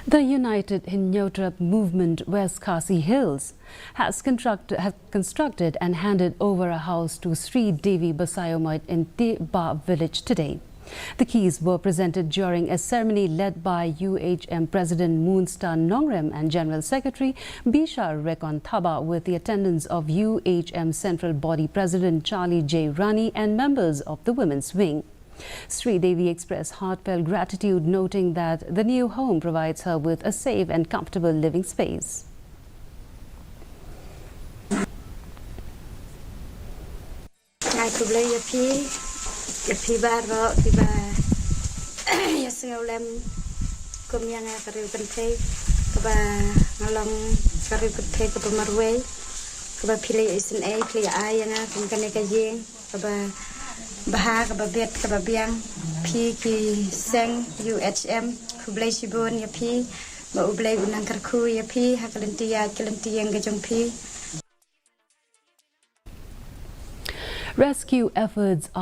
The United Hinyotrap Movement West Khasi Hills has constructed and handed over a house to Sri Devi Basayomoit in Tiehbah village today. The keys were presented during a ceremony led by UHM President Moonstar Nongrem and General Secretary Bisha Rekon Thaba with the attendance of UHM Central Body President Charlie J. Rani and members of the Women's Wing. Sri Devi expressed heartfelt gratitude, noting that the new home provides her with a safe and comfortable living space. Bahag babet kababiang pi ki seng UHM kublai sibon ya pi ba ublai unang karku ya pi hakalentia kelentiyang gajong pi. Rescue efforts are